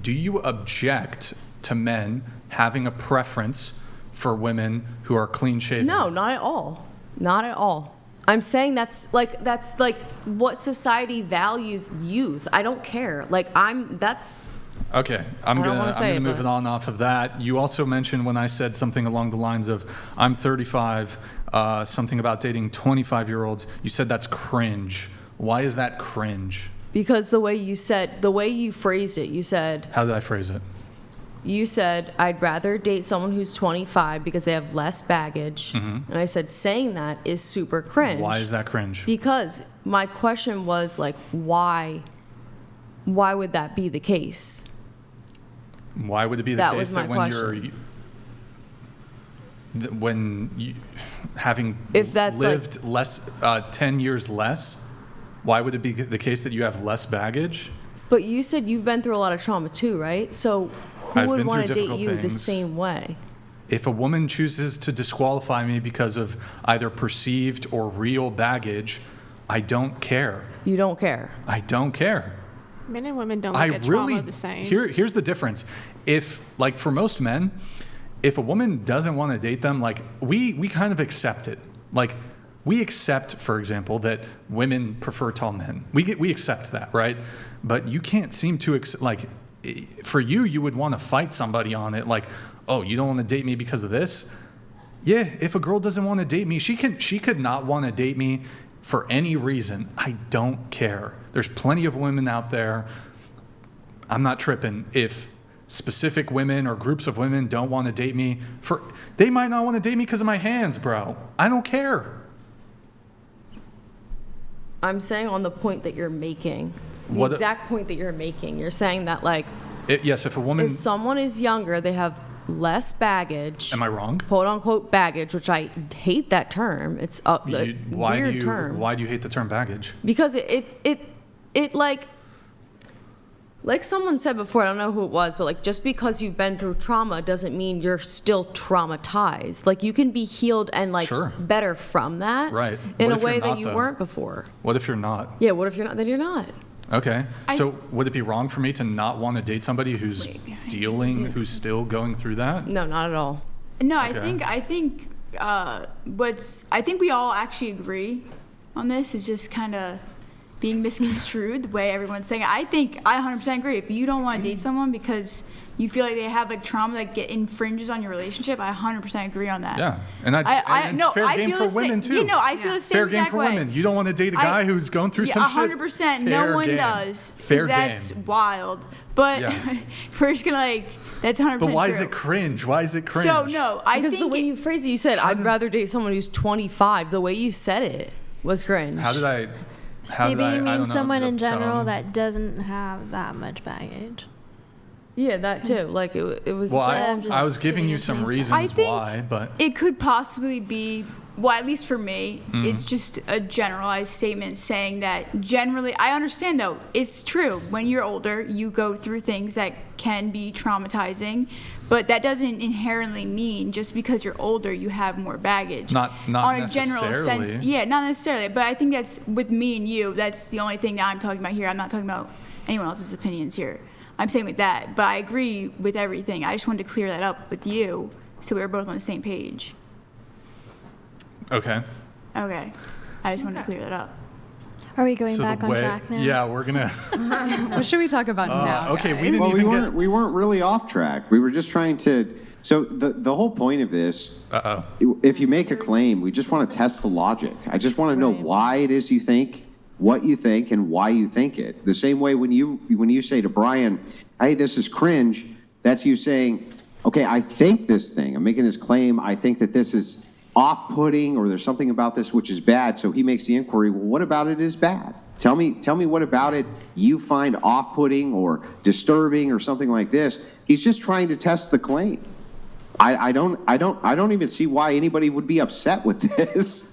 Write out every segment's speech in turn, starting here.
do you object to men having a preference for women who are clean shaven? No, not at all. Not at all. I'm saying that's like what society values youth. I don't care. Okay, I'm gonna move it on off of that. You also mentioned when I said something along the lines of I'm 35, something about dating 25-year-olds. You said that's cringe. Why is that cringe? Because the way you phrased it, you said. How did I phrase it? You said, I'd rather date someone who's 25 because they have less baggage. Mm-hmm. And I said, saying that is super cringe. Why is that cringe? Because my question was like, why would that be the case? Why would it be the case that when you having lived less 10 years less, why would it be the case that you have less baggage? But you said you've been through a lot of trauma too, right? So who would want to date you the same way? If a woman chooses to disqualify me because of either perceived or real baggage, I don't care. You don't care? I don't care. Men and women don't look at trauma the same. Here's the difference. If, like, for most men, if a woman doesn't want to date them, like, we kind of accept it. Like, we accept, for example, that women prefer tall men. We accept that, right? But you can't seem to for you would want to fight somebody on it, like, oh, you don't want to date me because of this? Yeah, if a girl doesn't want to date me, she could not want to date me for any reason. I don't care. There's plenty of women out there. I'm not tripping if specific women or groups of women don't want to date me they might not want to date me because of my hands, bro. I don't care. I'm saying on the point that you're making, exact point that you're making. You're saying that yes, if someone is younger, they have less baggage. Am I wrong? Quote unquote baggage, which I hate that term. It's a weird term. Why do you hate the term baggage? Because it like someone said before, I don't know who it was, but just because you've been through trauma doesn't mean you're still traumatized. Like, you can be healed and sure, better from that, right? In a way that you weren't before. What if you're not? Yeah, what if you're not? Then you're not. Okay. So would it be wrong for me to not want to date somebody who's who's still going through that? No, not at all. No, okay. I think we all actually agree on this. It's just kind of being misconstrued the way everyone's saying it. I 100% agree. If you don't want to date someone because you feel like they have trauma that infringes on your relationship, I 100% agree on that. Yeah, and it's fair game for women too. I feel the same fair game for way. women. You don't want to date a guy who's going through some shit. 100%. No one does. Fair that's game. Wild. But we're just gonna that's 100%. But why is it cringe? Why is it cringe? So no, because the way you phrased it, you said I'd rather date someone who's 25. The way you said it was cringe. Maybe you mean someone in general that doesn't have that much baggage. Yeah, that too. It was. Well, I was giving you some reasons why, but it could possibly be. Well, at least for me, it's just a generalized statement saying that generally, I understand though, it's true. When you're older, you go through things that can be traumatizing, but that doesn't inherently mean just because you're older, you have more baggage. Not on a necessarily. general sense. Yeah, not necessarily. But I think that's with me and you, that's the only thing that I'm talking about here. I'm not talking about anyone else's opinions here. I'm saying with that, but I agree with everything. I just wanted to clear that up with you so we were both on the same page. Okay. I just wanted to clear that up. Are we going back on track now? Yeah, we're gonna. What should we talk about now? Okay, guys? we weren't really off track. We were just trying to. So the whole point of this, if you make a claim, we just want to test the logic. I just want to know why it is you think what you think and why you think it. The same way when you say to Brian, "Hey, this is cringe," that's you saying, "Okay, I think this thing. I'm making this claim. I think that this is off-putting, or there's something about this which is bad." So he makes the inquiry, well, what about it is bad? Tell me what about it you find off-putting or disturbing or something like this. He's just trying to test the claim. I don't even see why anybody would be upset with this.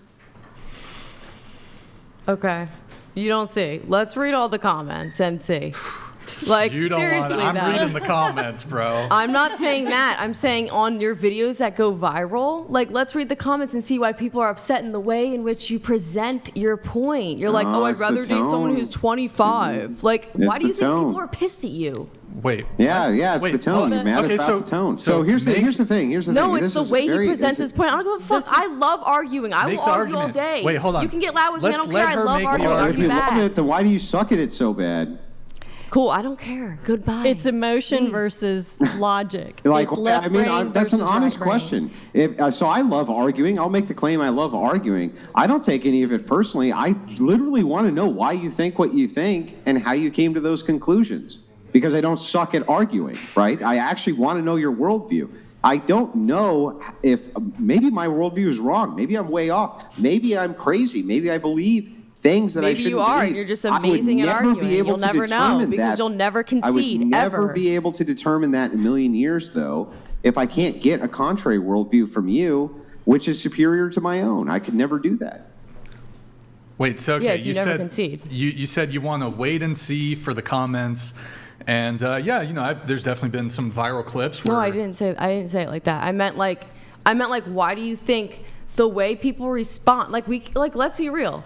Okay. You don't see. Let's read all the comments and see. Like, you don't seriously, want. I'm though. reading the comments, bro. I'm not saying that. I'm saying on your videos that go viral, like, let's read the comments and see why people are upset in the way in which you present your point. You're like, I'd it's the rather date someone tone. who's 25. Like, why do you the think tone. people are pissed at you? Wait. Yeah, it's Wait, the tone. You're mad okay, about so- the tone. so So here's the thing. No, This it's the is way he very- presents this his point. I don't give a fuck. I love arguing. I Make will the argue all argument. day. Wait, hold on. You can get loud with Let's me. I don't let care. I her love make the arguing. If Argue you love back. it, then why do you suck at it so bad? Cool. I don't care. Goodbye. It's emotion versus logic. Like, It's left I mean, brain that's an versus honest right brain. question. So I love arguing. I'll make the claim I love arguing. I don't take any of it personally. I literally want to know why you think what you think and how you came to those conclusions. Because I don't suck at arguing, right? I actually want to know your worldview. I don't know if maybe my worldview is wrong. Maybe I'm way off. Maybe I'm crazy. Maybe I believe things that I Maybe shouldn't you are, believe. and you're just I would amazing at never be arguing. able You'll to never know determine because that. you'll never concede, I would never ever. be able to determine that in a million years, though, if I can't get a contrary worldview from you, which is superior to my own. I could never do that. Wait, so okay, Yeah, if you never said concede. you said you want to wait and see for the comments, and there's definitely been some viral clips where No, I didn't say it like that. I meant like why do you think the way people respond, like let's be real.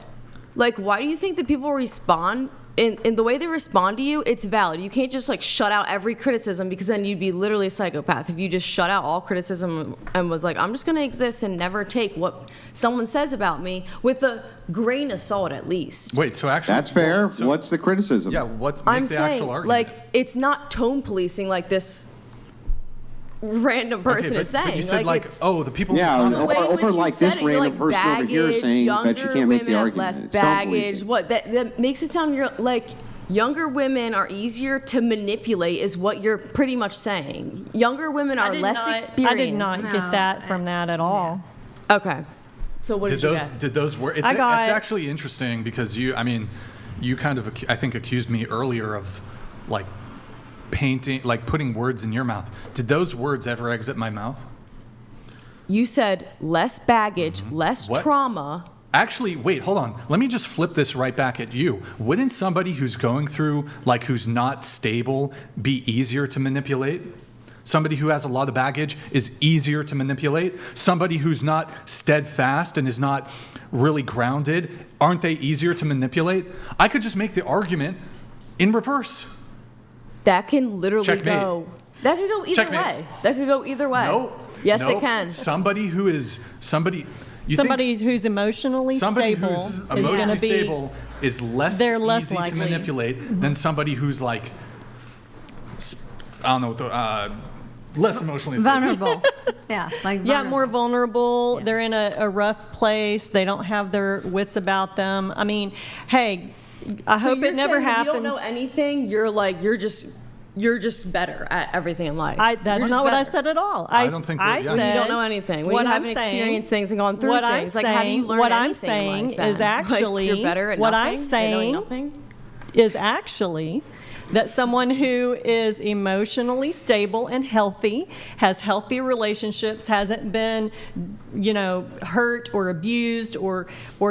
Like, why do you think that people respond in the way they respond to you? It's valid. You can't just like shut out every criticism, because then you'd be literally a psychopath if you just shut out all criticism and was like, I'm just going to exist and never take what someone says about me with a grain of salt at least. Wait, so actually That's fair. so- What's the criticism? Yeah, what's I'm the saying, actual argument? like, it's not tone policing like this random person Okay, is but saying. you said it's, the people Yeah, in the or- comments. way in which you like this said it, you're random like, person over here baggage, saying that you younger can't make the women have argument. less It's tone baggage. policing. What that makes it sound like younger women are easier to manipulate is what you're pretty much saying. Younger women are less experienced. I did not get that from that at all. Okay. So what did you get? Did those work? It's actually interesting because you kind of, I think, accused me earlier of like painting, like putting words in your mouth. Did those words ever exit my mouth? You said less baggage, less What? trauma. Actually, wait, hold on. Let me just flip this right back at you. Wouldn't somebody who's going through, like, who's not stable be easier to manipulate? Somebody who has a lot of baggage is easier to manipulate. Somebody who's not steadfast and is not really grounded, aren't they easier to manipulate? I could just make the argument in reverse. That can literally Checkmate. go. That could go either Checkmate. way. That could go either way. No. Yes, no. it can. Somebody who is Somebody who's emotionally somebody stable who's is going emotionally to be stable is less they're less easy likely. to manipulate than somebody who's like, I don't know, less emotionally stable. Vulnerable. Yeah, like Yeah, vulnerable. more vulnerable. They're in a rough place. They don't have their wits about them. I mean, hey, I So hope you're it never saying if happens. You don't know anything. You're just better at everything in life. That's You're not just what I better. said at all. I don't think I that- yeah. When you said don't know anything. When what you I'm haven't saying- experienced things and gone through what things. I'm Like, how do you saying- learn what I'm anything in saying life then? is actually like, you're better at what nothing I'm than knowing saying nothing? is actually that someone who is emotionally stable and healthy, has healthy relationships, hasn't been, hurt or abused or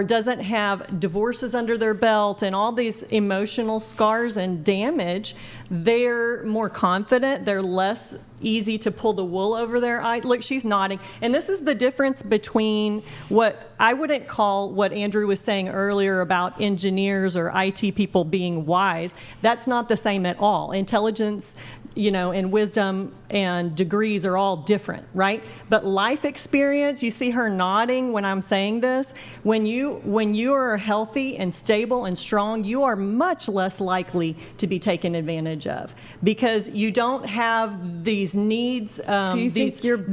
doesn't have divorces under their belt and all these emotional scars and damage, they're more confident, they're less easy to pull the wool over their eye. Look, she's nodding. And this is the difference between what I wouldn't call what Andrew was saying earlier about engineers or IT people being wise. That's not the same at all. Intelligence, and wisdom and degrees are all different, right? But life experience, you see her nodding when I'm saying this, when you are healthy and stable and strong, you are much less likely to be taken advantage of because you don't have these needs. So you think you're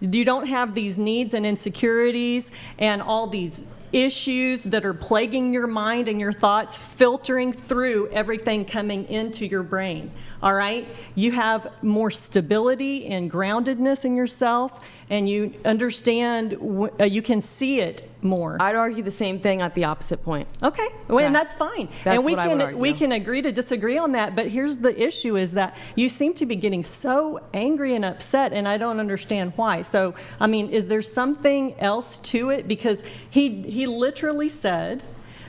You don't have these needs and insecurities and all these issues that are plaguing your mind and your thoughts, filtering through everything coming into your brain. All right? You have more stability and groundedness in yourself, and you understand, you can see it more. I'd argue the same thing at the opposite point. Okay, well, and Yeah. that's fine. That's and we what I would argue. we can agree to disagree on that, but here's the issue is that you seem to be getting so angry and upset, and I don't understand why. So, I mean, is there something else to it? Because he literally said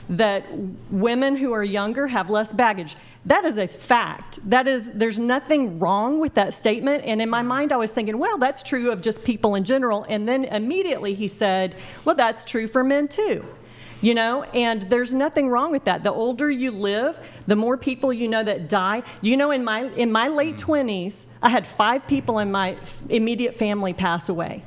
that women who are younger have less baggage. That is a fact. There's nothing wrong with that statement. And in my mind, I was thinking, well, that's true of just people in general. And then immediately he said, well, that's true for men too. And there's nothing wrong with that. The older you live, the more people you know that die. In my late 20s, I had 5 people in my immediate family pass away.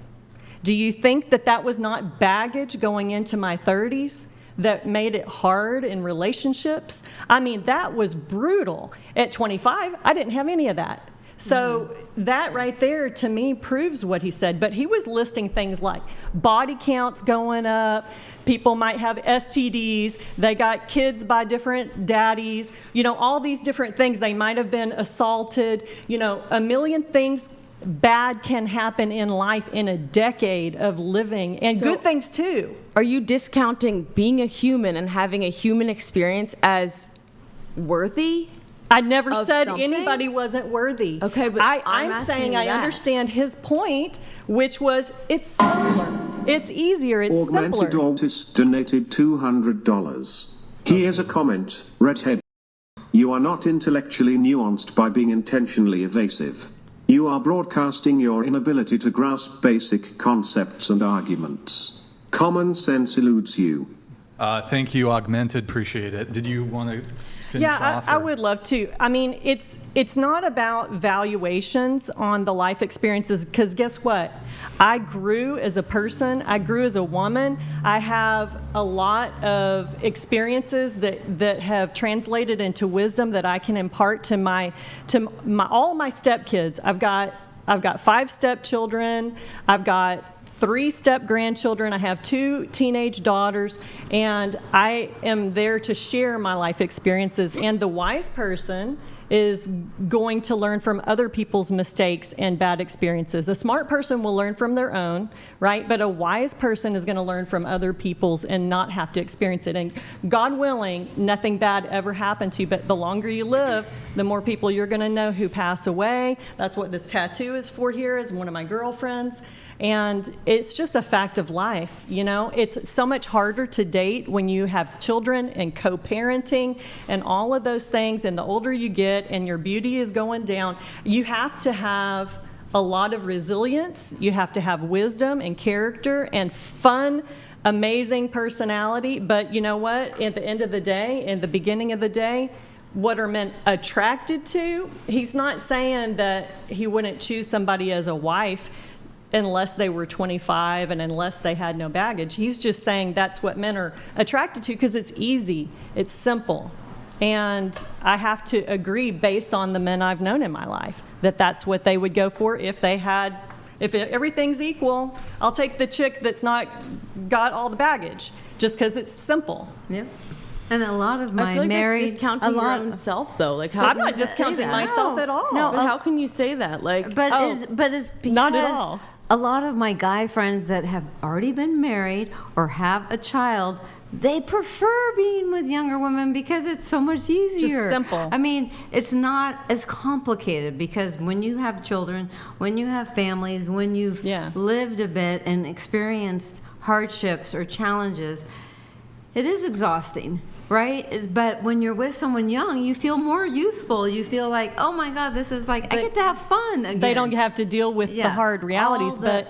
Do you think that was not baggage going into my 30s that made it hard in relationships? I mean, that was brutal. At 25, I didn't have any of that. So that right there, to me, proves what he said. But he was listing things like body counts going up, people might have STDs, they got kids by different daddies, all these different things. They might have been assaulted, a million things bad can happen in life in a decade of living, and good things too. Are you discounting being a human and having a human experience as worthy? I never said anybody wasn't worthy. Okay, but I'm saying I understand his point, which was it's simpler. It's easier. It's Augmented simpler. Altis donated $200. Here's a comment, Redhead. You are not intellectually nuanced by being intentionally evasive. You are broadcasting your inability to grasp basic concepts and arguments. Common sense eludes you. Thank you, Augmented. Appreciate it. Did you want to finish off? I would love to. I mean, it's not about valuations on the life experiences, because guess what? I grew as a person. I grew as a woman. I have a lot of experiences that have translated into wisdom that I can impart to all my stepkids. I've got 5 stepchildren. I've got 3 step-grandchildren. I have 2 teenage daughters, and I am there to share my life experiences. And the wise person is going to learn from other people's mistakes and bad experiences. A smart person will learn from their own, right? But a wise person is going to learn from other people's and not have to experience it. And God willing, nothing bad ever happened to you. But the longer you live, the more people you're going to know who pass away. That's what this tattoo is for here, as one of my girlfriends. And it's just a fact of life, It's so much harder to date when you have children and co-parenting and all of those things. And the older you get and your beauty is going down, you have to have a lot of resilience. You have to have wisdom and character and fun, amazing personality. But you know what? At the end of the day, in the beginning of the day, what are men attracted to? He's not saying that he wouldn't choose somebody as a wife unless they were 25 and unless they had no baggage. He's just saying that's what men are attracted to because it's easy, it's simple. And I have to agree, based on the men I've known in my life, that that's what they would go for if everything's equal. I'll take the chick that's not got all the baggage just because it's simple. Yeah. And a lot of my I feel like married, that's discounting your own self, though. Like, how I'm not discounting myself at all. No, but how can you say that? Like, but it's because not at all. A lot of my guy friends that have already been married or have a child, they prefer being with younger women because it's so much easier. Just simple. I mean, it's not as complicated because when you have children, when you have families, when you've lived a bit and experienced hardships or challenges, it is exhausting, right? But when you're with someone young, you feel more youthful. You feel like, oh my God, this is like, I get to have fun again. They don't have to deal with the hard realities, but...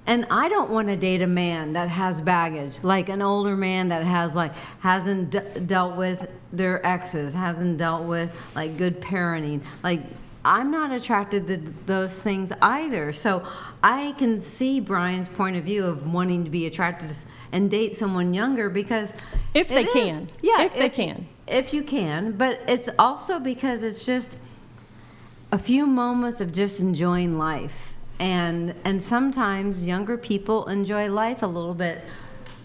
And I don't want to date a man that has baggage, like an older man that has hasn't dealt with their exes, hasn't dealt with like good parenting. Like, I'm not attracted to those things either. So I can see Brian's point of view of wanting to be attracted and date someone younger because if they can. If you can, but it's also because it's just a few moments of just enjoying life. And sometimes younger people enjoy life a little bit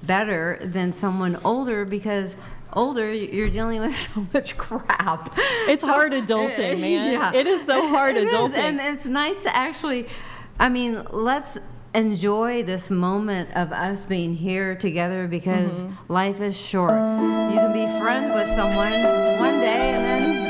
better than someone older because older, you're dealing with so much crap. It's hard adulting, man. Yeah. It is so hard adulting. And it's nice to actually, let's enjoy this moment of us being here together because life is short. You can be friends with someone one day and then